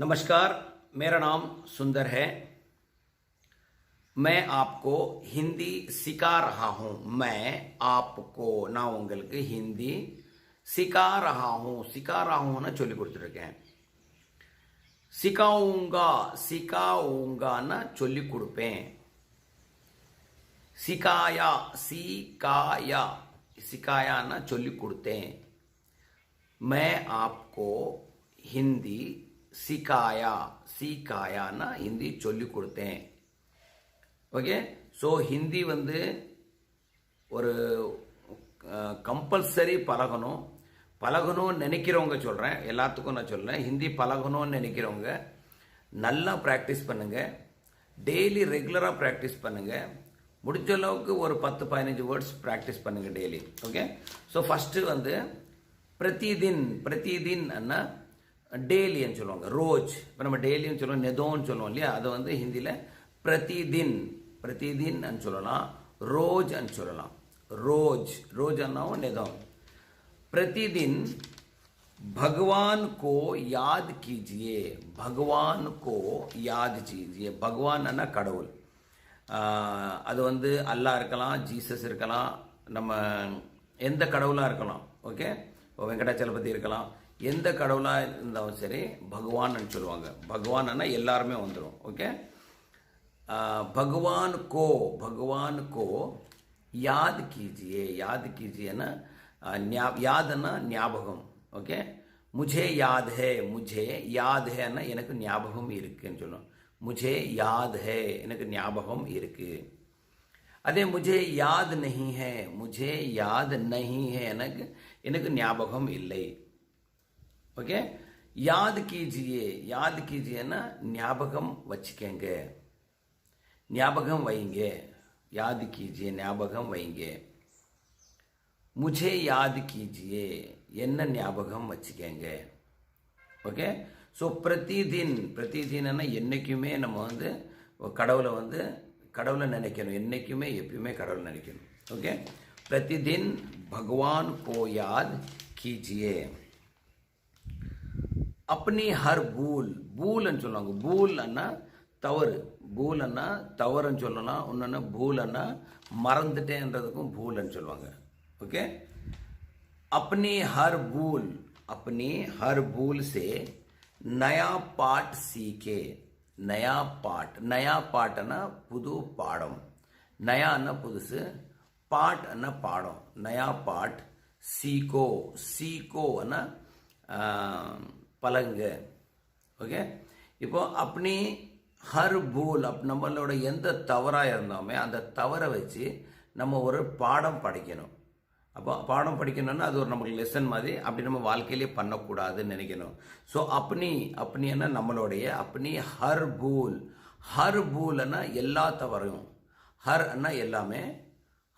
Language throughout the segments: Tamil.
नमस्कार, मेरा नाम सुंदर है। मैं आपको हिंदी सिखा रहा हूं। मैं आपको நான் உங்களுக்கு हिंदी सिखा रहा हूं। सिखा रहा हूं ना சொல்லி கொடுத்துருக்கேன். सिखाऊंगा सिखाऊंगा ना சொல்லி கொடுப்பேன். सिखाया सिखाया सिखाया ना சொல்லி கொடுத்தேன். मैं आपको हिंदी सिखाया सिखाया ना हिंदी சொல்லி கொடுத்தேன். ஓகே, ஸோ ஹிந்தி ஒரு கம்பல்சரி பழகணும்னு நினைக்கிறவங்க சொல்கிறேன், எல்லாத்துக்கும் நான் சொல்கிறேன். ஹிந்தி பழகணும்னு நினைக்கிறவங்க நல்லா ப்ராக்டிஸ் பண்ணுங்கள். டெய்லி ரெகுலராக ப்ராக்டிஸ் பண்ணுங்கள். முடிஞ்ச அளவுக்கு ஒரு 10-15 வேர்ட்ஸ் ப்ராக்டிஸ் பண்ணுங்கள் டெய்லி. ஓகே, ஸோ ஃபஸ்ட்டு பிரதிதின் பிரதிதின் அண்ணா டெய்லின்னு சொல்லுவாங்க. ரோஜ், இப்போ நம்ம டெய்லின்னு சொல்லுவோம், நெதோன்னு சொல்லுவோம் இல்லையா, அதை ஹிந்தியில் பிரதிதின் பிரதிதின் சொல்லலாம், ரோஜ் சொல்லலாம். ரோஜ் ரோஜ் அண்ணாவும் நெதோம். प्रतिदिन भगवान को याद कीजिए. भगवान को याद कीजिए. भगवान अन्ना கடவுள். அது அல்லாஹ் இருக்கலாம், ஜீசஸ் இருக்கலாம், நம்ம எந்த கடவுளாக இருக்கலாம். ஓகே, இப்போ வெங்கடாச்சலபதி இருக்கலாம், எந்த கடவுளாக இருந்தாலும் சரி பகவான் சொல்லுவாங்க. பகவான் எல்லாருமே வந்துடும். ஓகே, भगवान को याद कीजिए. याद कीजिए ना, याद ना ஞாபகம். ஓகே, मुझे याद है. मुझे याद है ना எனக்கு ஞாபகம் இருக்குன்னு சொல்லணும். मुझे याद है எனக்கு ஞாபகம் இருக்கு. அதே मुझे याद नहीं है, मुझे याद नहीं है எனக்கு ஞாபகம் இல்லை. ஓகே, याद कीजिए. याद कीजिए ना ஞாபகம் வச்சுக்கங்க, ஞாபகம் வைங்க. याद कीजिए ஞாபகம் வைங்க. मुझे याद कीजिए என்ன ஞாபகம் வச்சுக்கங்க. ஓகே, ஸோ பிரதிதின் பிரதிதின்னா என்னைக்குமே நம்ம கடவுளை நினைக்கணும். என்னைக்குமே எப்பயுமே கடவுளை நினைக்கணும். ஓகே, प्रतिदिन भगवान को याद कीजिए. अपनी हर பூல்னு சொல்லுவாங்க. பூல்னா தவறு, பூல்னா தவறுன்னு சொல்லலாம். இன்னொன்று பூல்னா மறந்துட்டேன்றதுக்கும் பூல்னு சொல்லுவாங்க. ओके, अपनी हर भूल से नया पाठ सीखे. नया पाठ ना पुदु पाठम. नया ना पुदुसु, पाठ ना पाठम. नया पाठ सीखो. सीखो ना पलंग. ओके, இப்போ अपनी हर भूल நம்மளோட எந்த தவறாக இருந்தாலுமே அந்த தவறை வச்சு நம்ம ஒரு பாடம் படிக்கணும். அப்போ பாடம் படிக்கணும்னா அது ஒரு நமக்கு லெசன் மாதிரி. அப்படி நம்ம வாழ்க்கையிலே பண்ணக்கூடாதுன்னு நினைக்கணும். ஸோ அப்படின்னா நம்மளுடைய அப்படி ஹர் பூல்னா எல்லா தவறும். ஹர் அண்ணா எல்லாமே,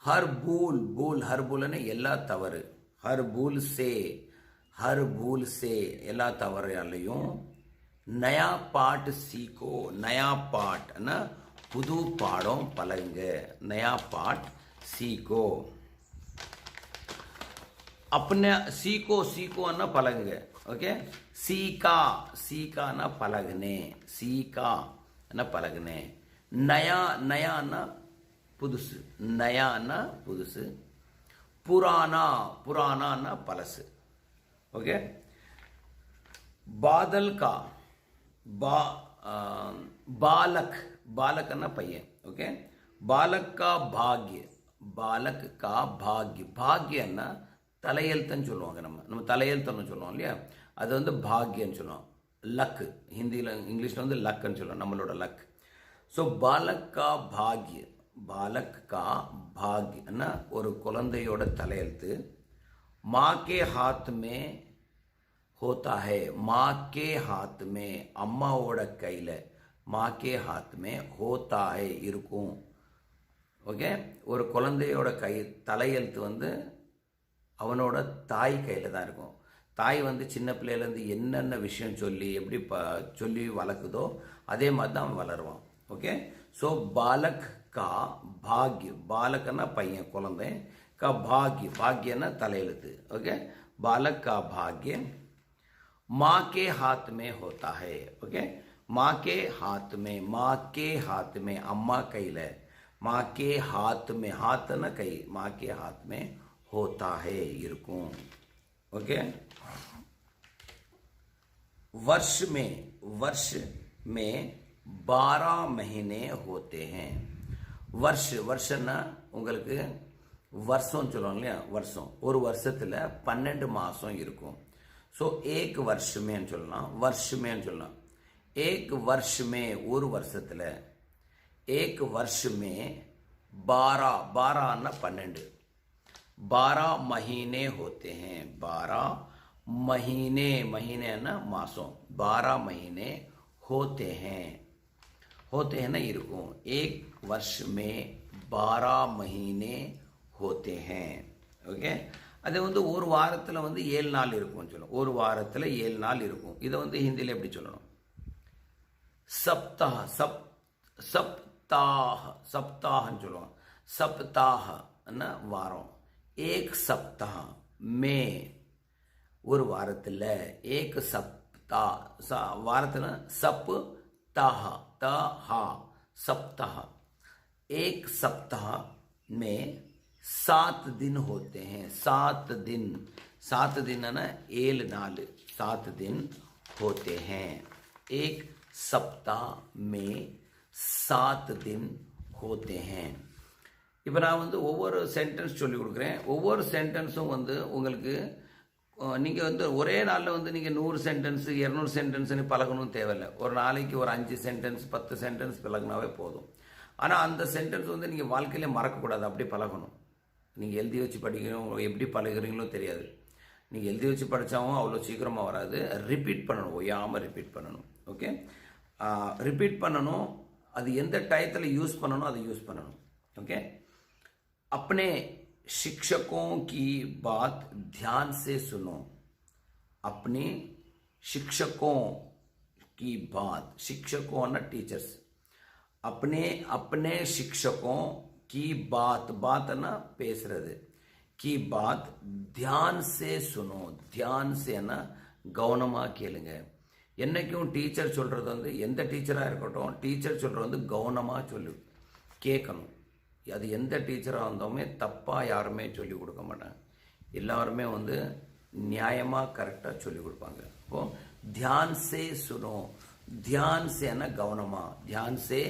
ஹர் பூல்னா எல்லா தவறு. ஹர் பூல் சே எல்லா தவறையாலையும் நயா பாட் சீக்கோ. நயா பாட்னா புது பாடம் பழகுங்க. நயா பாட் சீக்கோ. अपने सीखो ना पलंगे. ओके, सीखा ना पलगने. सीखा ना पलगने. नया ना पुदुस. नया ना पुदुस. पुराना ना पलस. ओके, बादल का बालक ना पையன். ओके, बालक का भाग्य ना தலையெழுத்துன்னு சொல்லுவாங்க. நம்ம தலையெழுத்துன்னு சொல்லுவோம் இல்லையா, அது பாக்யன்னு சொல்லுவோம். லக், ஹிந்தியில் இங்கிலீஷில் லக்குன்னு சொல்லுவோம், நம்மளோட லக். ஸோ பாலக் கா பாக்யன்னா ஒரு குழந்தையோட தலையெழுத்து. மாக்கே ஹாத் மே ஹோத்தா ஹே. மாக்கே ஹாத் மே அம்மாவோட கையில், மாக்கே ஹாத் மே ஹோத்தா ஹே இருக்கும். ஓகே, ஒரு குழந்தையோட தலையெழுத்து அவனோட தாய் கையில் தான் இருக்கும். தாய் சின்ன பிள்ளையிலேருந்து என்னென்ன விஷயம் சொல்லி எப்படி சொல்லி வளர்க்குதோ அதே மாதிரி தான் அவன் வளருவான். ஓகே, ஸோ பாலக் கா பாக்ய. பாலக்கன்னா பையன், குழந்தை. கா பாக்யன்னா தலையெழுத்து. ஓகே, பாலக் கா பாக்ய. माँ के हाथ में होता है. ओके, माँ के हाथ में, माँ के हाथ में, अम्मा கையில, माँ के हाथ में, हाथ ना கை, माँ के हाथ में होता है இருக்கும். ओके, वर्ष में 12 महीने होते हैं. வருஷம்னா உங்களுக்கு வருஷம் சொல்லுவோம் இல்லையா, வருஷம். ஒரு வருஷத்துல 12 மாசம் இருக்கும். ஸோ एक वर्ष में சொல்லலாம், वर्ष में சொல்லலாம். एक वर्ष में ஒரு வருஷத்துல, एक वर्ष में 12 ना 12, 12 महीने होते हैं. 12 महीने, महीने ना मासों, 12 महीने होते हैं. होते हैं ना இருக்கும். एक वर्ष में 12 महीने होते हैं. ஓகே, அது வந்து ஒரு வாரத்தில் வந்து 7 நாள் இருக்கும்னு சொல்லணும். ஒரு வாரத்தில் 7 நாள் இருக்கும். இதை வந்து ஹிந்தியில் எப்படி சொல்லணும்? சப்தாஹ், சப்தாஹ், சப்தாஹ்னு சொல்லுவோம். சப்தாஹ்னா வாரம். ஏக் சப்தாஹ் மே, ஒரு வாரத்தில். ஏக் சப்தா, வாரத்தில் சப் ताह, तहा, सप्ताह. एक सप्ताह में 7 दिन होते हैं. 7 दिन, 7 दिन है ना 7 नाल, 7 दिन होते हैं. एक सप्ताह में 7 दिन होते हैं. இப்போ நான் வந்து ஒவ்வொரு சென்டென்ஸ் சொல்லி கொடுக்குறேன். ஒவ்வொரு சென்டென்ஸும் வந்து உங்களுக்கு நீங்கள் வந்து ஒரே நாளில் வந்து நீங்கள் 100 சென்டென்ஸ் 200 சென்டென்ஸ்னு பழகணும்னு தேவையில்லை. ஒரு நாளைக்கு ஒரு 5 சென்டென்ஸ் 10 சென்டென்ஸ் பழகினாவே போதும். ஆனால் அந்த சென்டென்ஸ் வந்து நீங்கள் வாழ்க்கையிலே மறக்கக்கூடாது, அப்படி பழகணும். நீங்கள் எழுதி வச்சு படிக்கணும், எப்படி பழகிறீங்களோ தெரியாது. நீங்கள் எழுதி வச்சு படித்தாவும் அவ்வளோ சீக்கிரமாக வராது. ரிப்பீட் பண்ணணும், ஓயாமல் ரிப்பீட் பண்ணணும். ஓகே, ரிப்பீட் பண்ணணும். அது எந்த டயத்தில் யூஸ் பண்ணணும் அதை யூஸ் பண்ணணும். ஓகே, अपने शिक्षकों की बात ध्यान से सुनो. अपने शिक्षकों की बात, शिक्षकों ना टीचर्स, अपने शिक्षकों की बात, बात ना பேசுறது, की बात ध्यान से सुनो. ध्यान से ना கவனமா கேளுங்க. என்னைக்கும் டீச்சர் சொல்றது வந்து, எந்த டீச்சராக இருக்கட்டும், டீச்சர் சொல்றது வந்து கவனமா சொல்லு, கேட்கணும். அது எந்த டீச்சராக இருந்தோமே தப்பாக யாருமே சொல்லிக் கொடுக்க மாட்டாங்க. எல்லாருமே வந்து நியாயமாக கரெக்டாக சொல்லிக் கொடுப்பாங்க. இப்போது தியான் சே சுனோ, தியான் சேனா கவனமா, தியான் சே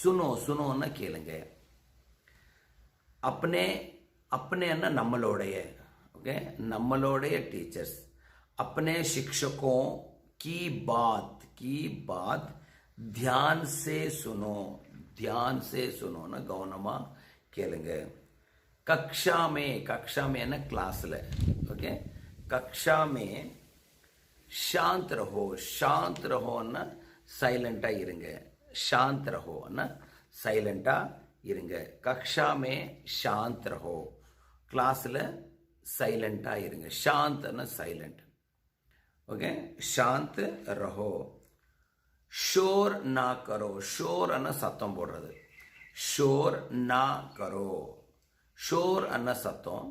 சுனோ, சுனோன்னா கேளுங்க. अपने अपने ना நம்மளுடைய, ஓகே, நம்மளுடைய டீச்சர்ஸ். अपने शिक्षकों की बात ध्यान से सुनो, ध्यान से सुनो ना गौनमा கேளுங்க. कक्षा में ना क्लासல. ओके, कक्षा में शांत रहो ना சைலண்டா இருங்க. शांत रहो ना சைலண்டா இருங்க. कक्षा में शांत रहो, क्लासல சைலண்டா இருங்க. शांत ना साइलेंट. ओके, शांत रहो. शोर ना करो, शोर अन्ना சத்தம் போடுறது. शोर ना करो, शोर अन्ना சத்தம்.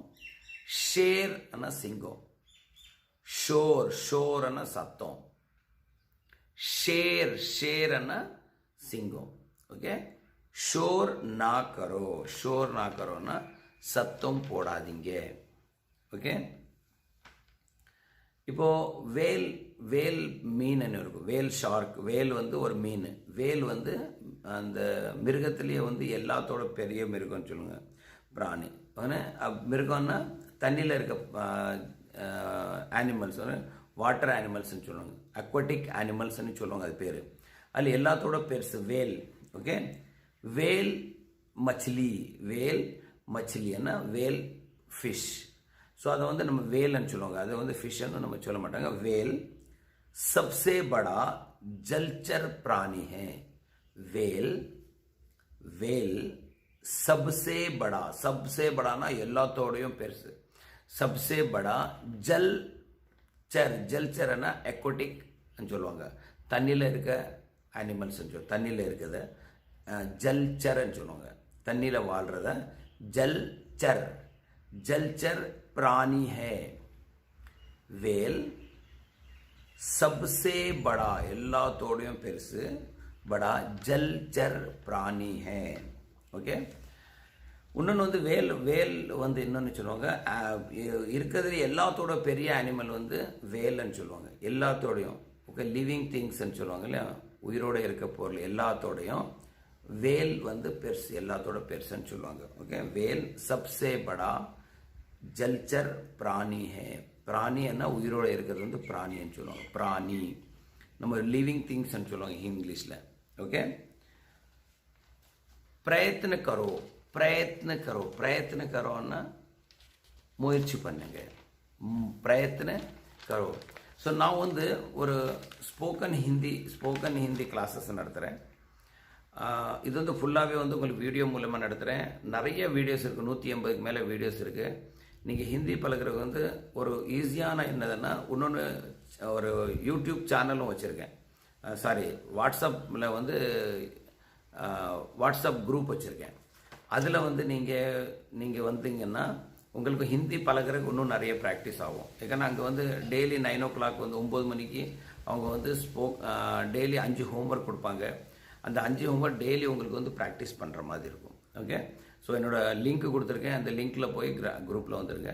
शेर अन्ना सिंगो. शोर अन्ना சத்தம். शेर अन्ना सिंगो. ओके, शोर ना करो ना சத்தம் போடாதீங்க. ஓகே, இப்போ வேல் மீன் இருக்கும். வேல் ஷார்க், வேல் வந்து ஒரு மீன். வேல் வந்து அந்த மிருகத்திலேயே வந்து எல்லாத்தோட பெரிய மிருகம்னு சொல்லுங்க, பிராணி. மிருகம்னா தண்ணியில் இருக்க ஆனிமல்ஸ், வாட்டர் ஆனிமல்ஸ்ன்னு சொல்லுவாங்க, அக்வாட்டிக் அனிமல்ஸ்ன்னு சொல்லுவாங்க, அது பேர். அதில் எல்லாத்தோட பெருசு வேல். ஓகே, வேல் மச்சிலின்னா வேல் ஃபிஷ். ஸோ அதை வந்து நம்ம வேல்னு சொல்லுவாங்க, அதை வந்து ஃபிஷ்ன்னு நம்ம சொல்ல மாட்டாங்க. வேல் सबसे बड़ा जलचर प्राणी है. வேல் सबसे बड़ा எல்லாத்தோடையும் பெருசு. सबसे बड़ा ஜல்சர்னா aquatic சொல்லுவாங்க, தண்ணியில் இருக்க அனிமல்ஸ். தண்ணியில் இருக்கிறத ஜல்சர்ன்னு சொல்லுவாங்க, தண்ணியில் வாழ்றத जलचर प्राणी है. वेल सबसे बड़ा எல்லாத்தோடையும் பெருசு बड़ा जलचर प्राणी है ஓகே இன்னொன்று வந்து வேல் வந்து என்னன்னு சொல்லுவாங்க இருக்கிறதுல எல்லாத்தோட பெரிய அனிமல் வந்து வேல்னு சொல்லுவாங்க எல்லாத்தோடையும் ஓகே லிவிங் திங்ஸ்ன்னு சொல்லுவாங்க இல்லையா உயிரோட இருக்க பொருள் எல்லாத்தோடையும் வேல் வந்து பெருசு எல்லாத்தோட பெருசுன்னு சொல்லுவாங்க ஓகே வேல் சப்சே படா ஜல்சர் பிராணி ஹே பிராணி என்ன உயிரோட இருக்கிறது வந்து பிராணின்னு சொல்லுவாங்க பிராணி நம்ம லிவிங் திங்ஸ்ன்னு சொல்லுவாங்க இங்கிலீஷில் ஓகே प्रयत्न करो प्रयत्न करो प्रयत्न करोன்னா முயற்சி பண்ணுங்க प्रयत्न करो ஸோ நான் வந்து ஒரு ஸ்போக்கன் ஹிந்தி கிளாஸஸ் நடத்துகிறேன் இது வந்து ஃபுல்லாகவே வந்து உங்களுக்கு வீடியோ மூலமாக நடத்துகிறேன் நிறைய வீடியோஸ் இருக்குது 180க்கு மேலே வீடியோஸ் இருக்குது நீங்கள் ஹிந்தி பழகிறது வந்து ஒரு ஈஸியான என்னதுன்னா இன்னொன்று ஒரு யூடியூப் சேனலும் வச்சுருக்கேன் சாரி வாட்ஸ்அப்பில் வந்து வாட்ஸ்அப் குரூப் வச்சுருக்கேன் அதில் வந்து நீங்கள் வந்தீங்கன்னா உங்களுக்கு ஹிந்தி பழகிறதுக்கு இன்னும் நிறைய ப்ராக்டிஸ் ஆகும் ஏன்னா அங்கே வந்து டெய்லி 9 o'clock வந்து 9 மணிக்கு அவங்க வந்து டெய்லி 5 ஹோம்ஒர்க் கொடுப்பாங்க அந்த 5 ஹோம்ஒர்க் டெய்லி உங்களுக்கு வந்து ப்ராக்டிஸ் பண்ணுற மாதிரி இருக்கும் ஓகே ஸோ என்னோடய லிங்க் கொடுத்துருக்கேன் அந்த லிங்க்கில் போய் குரூப்பில் வந்துருங்க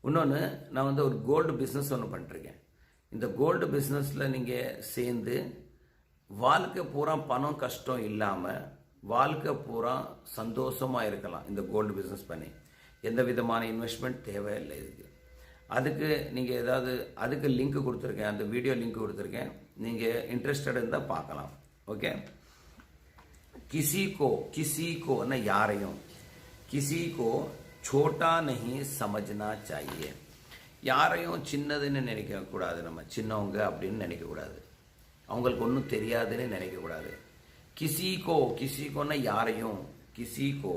இன்னொன்று நான் வந்து ஒரு கோல்டு பிஸ்னஸ் ஒன்று பண்ணிருக்கேன் இந்த கோல்டு பிஸ்னஸில் நீங்கள் சேர்ந்து வாழ்க்கை பூரா பணம் கஷ்டம் இல்லாமல் வாழ்க்கை பூரா சந்தோஷமாக இருக்கலாம் இந்த கோல்டு பிஸ்னஸ் பண்ணி எந்த விதமான இன்வெஸ்ட்மெண்ட் தேவையில்லை இதுக்கு அதுக்கு நீங்கள் ஏதாவது அதுக்கு லிங்க் கொடுத்துருக்கேன் அந்த வீடியோ லிங்க் கொடுத்துருக்கேன் நீங்கள் இன்ட்ரெஸ்டட் இருந்தால் பார்க்கலாம் ஓகே किसी को ना யாரையும் किसी को छोटा नहीं समझना चाहिए யாரையும் சின்னதுன்னு நினைக்கக்கூடாது நம்ம சின்னவங்க அப்படின்னு நினைக்கக்கூடாது அவங்களுக்கு ஒன்றும் தெரியாதுன்னு நினைக்கக்கூடாது கிசிக்கோன்னா யாரையும் கிசிக்கோ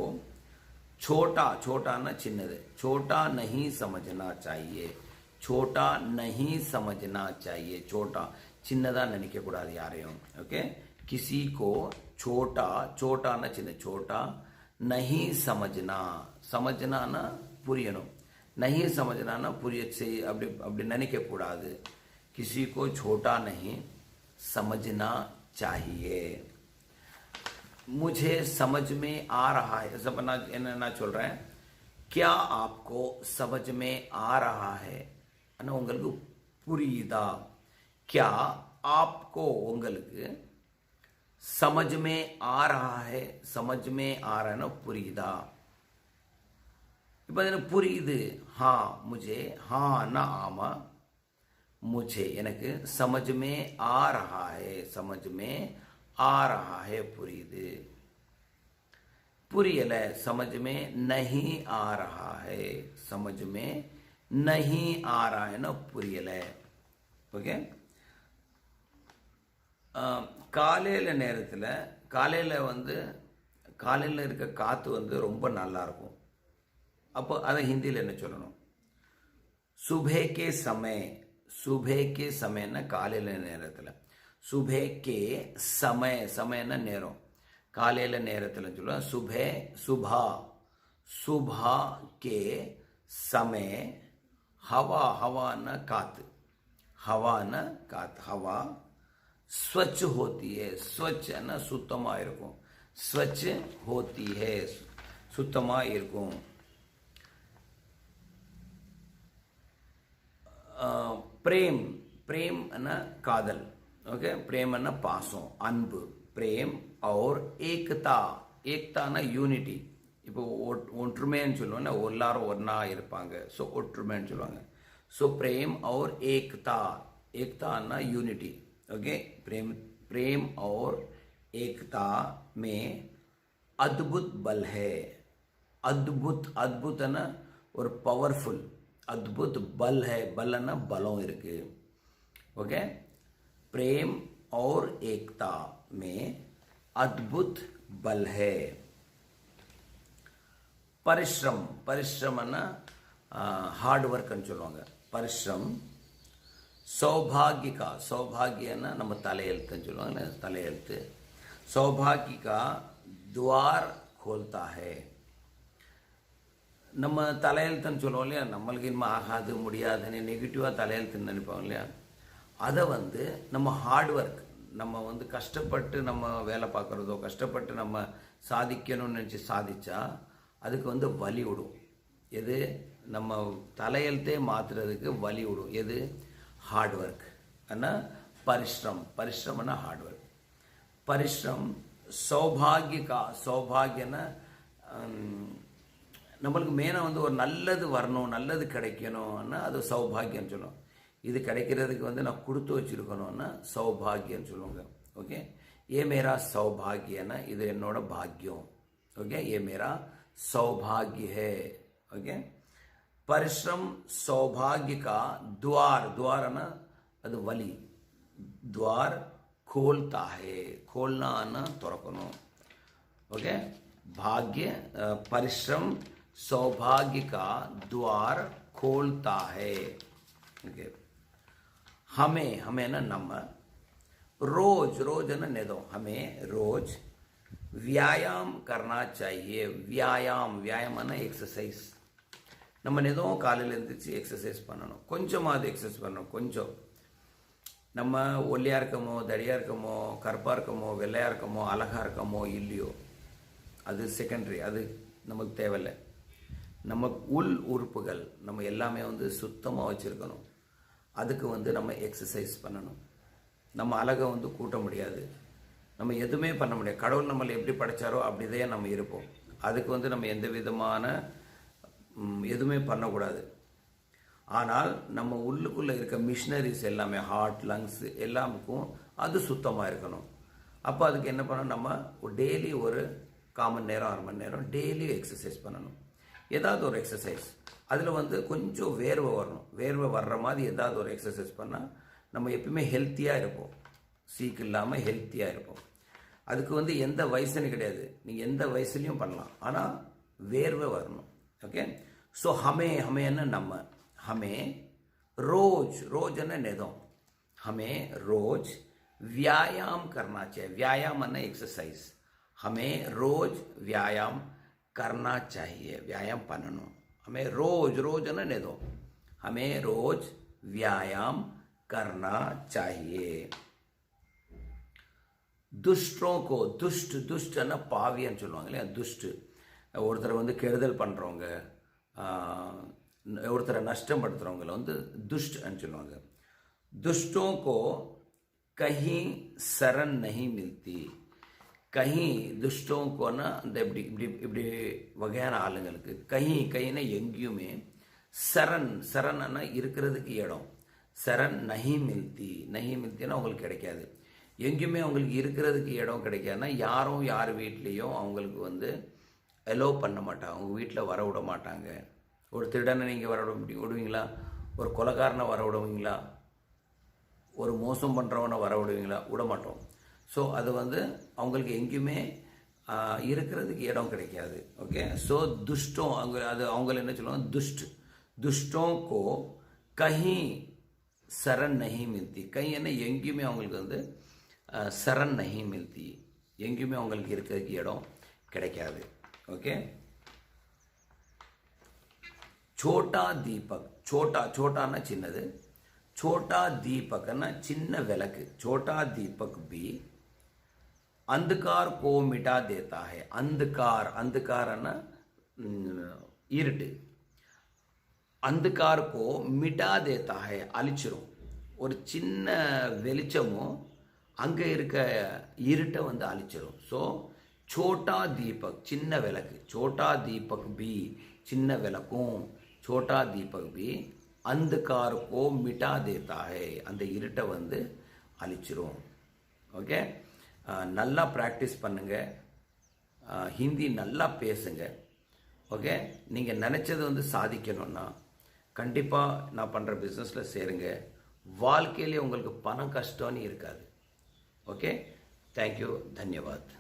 छोटाना சின்னது छोटा नहीं समझना चाहिए छोटा नहीं समझना चाहिए छोटा சின்னதா நினைக்கக்கூடாது யாரையும் ஓகே கிசிக்கோ छोटाना சின்ன छोटा नहीं समझना புரியணும் नहीं समझना புரிய அப்படி நினைக்கக்கூடாது किसी को छोटा नहीं समझना चाहिए मुझे समझ में आ रहा है सब ना चल रहा है क्या आपको समझ में आ रहा है ना உங்களுக்கு புரியுதா क्या आपको உங்களுக்கு समझ में आ रहा है ना புரியுதா இப்போ எனக்கு புரியுது हाँ मुझे हाँ ना ஆமா मुझे எனக்கு समझ में आ रहा है புரியுது புரியல समझ में नहीं आ रहा है ना புரியல ஓகே காலையில் இருக்க காற்று வந்து ரொம்ப நல்லா இருக்கும் அப்போ அதை ஹிந்தியில் என்ன சொல்லணும் सुबह के समय ना காலையில் நேரத்தில் सुबह के समयना நேரம் காலையில் நேரத்தில் சொல்லுவேன் सुबह के समय हवाना कात हवा स्वच्छ होती है स्वच्छ ना சுத்தமா இருக்கும் स्वच्छ होती है சுத்தமா இருக்கும் प्रेम ना कादल ओके प्रेम ना पासों अன்பு प्रेम और एकता ना यूनिटी இப்போ ஒற்றுமைன்னு சொல்லுவாங்க எல்லாரும் ஒண்ணா இருப்பாங்க சோ ஒற்றுமைன்னு சொல்லுவாங்க सो प्रेम और एकता ना यूनिटी ओके प्रेम और एकता में अद्भुत बल है अद्भुत ना और पावरफुल अद्भुत बल है बलना बलों इருக்கு ओके प्रेम और एकता में अद्भुत बल है परिश्रम ना हार्ड वर्क சொல்லுவாங்க परिश्रम सौभाग्यना நம்ம தலையெழுத்துன்னு சொல்லுவாங்க தலையெழுத்து सौभाग्य का द्वार खोलता है நம்ம தலையெழுத்துன்னு சொல்லுவோம் இல்லையா நம்மளுக்கு இனிமே ஆகாது முடியாதுன்னு நெகட்டிவாக தலையெழுத்துன்னு நினைப்போம் இல்லையா அதை வந்து நம்ம ஹார்ட் ஒர்க், நம்ம வந்து கஷ்டப்பட்டு நம்ம வேலை பார்க்குறதோ, கஷ்டப்பட்டு நம்ம சாதிக்கணும்னு நினச்சி சாதிச்சா அதுக்கு வந்து வலி விடும். எது? நம்ம தலையெழுத்தே மாற்றுறதுக்கு வலி விடும். எது? Hard work. ஆனால் பரிஷ்ரம்னா ஹார்ட் ஒர்க். பரிஷ்ரம் சௌபாகியன்னா நம்மளுக்கு மெயினாக வந்து ஒரு நல்லது வரணும், நல்லது கிடைக்கணும்னா அது சௌபாகியம்னு சொல்லுவோம். இது கிடைக்கிறதுக்கு வந்து நான் கொடுத்து வச்சுருக்கணும்னா சௌபாகியம்னு சொல்லுவாங்க. ஓகே, ஏ மேரா சௌபாகியன்னா இது என்னோட பாக்கியம். ஓகே, ஏ மேரா सौभाग्य है. ओके, परिश्रम सौभाग्य का द्वार ना ಅದು वली द्वार खोलता है. खोलना आना तुरकनो. ओके, भाग्य परिश्रम सौभाग्य का द्वार खोलता है. ओके, हमें ना நம்ம रोज ना नेदो हमें रोज व्यायाम करना चाहिए. व्यायाम एक्सरसाइज. நம்ம எதுவும் காலையில் எழுந்திரிச்சு எக்ஸசைஸ் பண்ணணும். கொஞ்சமாவது எக்ஸசைஸ் பண்ணணும். கொஞ்சம் நம்ம ஒல்லியாக இருக்கமோ, தடியாக இருக்கமோ, கருப்பாக இருக்கமோ, வெள்ளையாக இருக்கமோ, அழகாக இருக்கமோ இல்லையோ, அது செகண்டரி, அது நமக்கு தேவையில்லை. நம்ம உள் உறுப்புகள் நம்ம எல்லாமே வந்து சுத்தமாக வச்சுருக்கணும். அதுக்கு வந்து நம்ம எக்ஸசைஸ் பண்ணணும். நம்ம அழகை வந்து கூட்ட முடியாது, நம்ம எதுவுமே பண்ண முடியாது. கடவுள் நம்மளை எப்படி படைச்சாரோ அப்படிதான் நம்ம இருப்போம். அதுக்கு வந்து நம்ம எந்த விதமான எதுவுமே பண்ணக்கூடாது. ஆனால் நம்ம உள்ளுக்குள்ளே இருக்க மிஷினரிஸ் எல்லாமே, ஹார்ட், லங்ஸ் எல்லாமுக்கும் அது சுத்தமாக இருக்கணும். அப்போ அதுக்கு என்ன பண்ணணும்? நம்ம டெய்லி ஒரு 1/4 மணி நேரம் 1/2 மணி நேரம் டெய்லி எக்ஸசைஸ் பண்ணணும். ஏதாவது ஒரு எக்ஸசைஸ், அதில் வந்து கொஞ்சம் வேர்வை வரணும். வேர்வை வர்ற மாதிரி ஏதாவது ஒரு எக்ஸசைஸ் பண்ணால் நம்ம எப்பவுமே ஹெல்த்தியாக இருப்போம். சீக்கு இல்லாமல் ஹெல்த்தியாக இருப்போம். அதுக்கு வந்து எந்த வயசுன்னு கிடையாது, நீங்கள் எந்த வயசுலையும் பண்ணலாம். ஆனால் வேர்வை வரணும். ஓகே, ஸோ ஹமே நம்ம ஹமே रोज है नेदों हमें रोज व्यायाम करना चाहिए. व्यायाम है एक्सरसाइज. हमें रोज व्यायाम करना चाहिए. व्यायाम पन्नो हमें रोज है नेदों हमें रोज व्यायाम करना चाहिए. दुष्टों को दुष्टன்னா பாவின்னு சொல்லுவாங்க இல்லையா? துஷ்டு ஒருத்தரை வந்து கெடுதல் பண்ணுறவங்க, ஒருத்தரை நஷ்டப்படுத்துகிறவங்கள வந்து துஷ்ட்னு சொல்லுவாங்க. दुष्टों को कहीं शरण नहीं मिलती. कहीं दुष्टों को ना அந்த இப்படி வகையான ஆளுங்களுக்கு கहीं எங்கேயுமே சரண்னா இருக்கிறதுக்கு இடம். சரண் நஹி மில்த்தினா அவங்களுக்கு கிடைக்காது. எங்கேயுமே அவங்களுக்கு இருக்கிறதுக்கு இடம் கிடைக்காதுன்னா யாரும் யார் வீட்லேயும் அவங்களுக்கு வந்து எலோ பண்ண மாட்டாங்க. அவங்க வீட்டில் வர விட மாட்டாங்க. ஒரு திருடனை நீங்கள் வர விடுவீங்களா? ஒரு கொலைக்காரனை வர விடுவீங்களா? ஒரு மோசம் பண்ணுறவனை வர விடுவீங்களா? விட மாட்டோம். ஸோ அது வந்து அவங்களுக்கு எங்கேயுமே இருக்கிறதுக்கு இடம் கிடைக்காது. ஓகே, ஸோ துஷ்டம் அவங்கள என்ன சொல்லுவாங்க? துஷ்டோं को कहीं शरण नहीं मिलती. कहीं என்ன எங்கேயுமே அவங்களுக்கு வந்து சரண் நஹி மில்தி, எங்கேயுமே அவங்களுக்கு இருக்கிறதுக்கு இடம் கிடைக்காது. ஓகே, छोटा दीपक. छोटाना चिन्नது. छोटा दीपकना चिन्न विलक. छोटा दीपक भी अंधकार को मिटा देता है. अंधकारना இருட்டு. अंधकार को मिटा देता है அழிச்சிரும். ஒரு சின்ன வெளிச்சமும் அங்கே இருக்க இருட்டை வந்து அழிச்சிரும். ஸோ छोटा दीपक சின்ன விளக்கு. छोटा दीपक भी சின்ன விளக்கும். छोटा दीपक भी अंधकार को मिटा देता है. அந்த இருட்டை வந்து அழிச்சிரும். ஓகே, நல்லா ப்ராக்டிஸ் பண்ணுங்க. ஹிந்தி நல்லா பேசுங்க. ஓகே, நீங்கள் நினச்சது வந்து சாதிக்கணும்னா கண்டிப்பாக நான் பண்ணுற பிஸ்னஸில் சேருங்க. வாழ்க்கையிலே உங்களுக்கு பணம் கஷ்டம்னு இருக்காது. Okay, thank you, தன்யவாத்.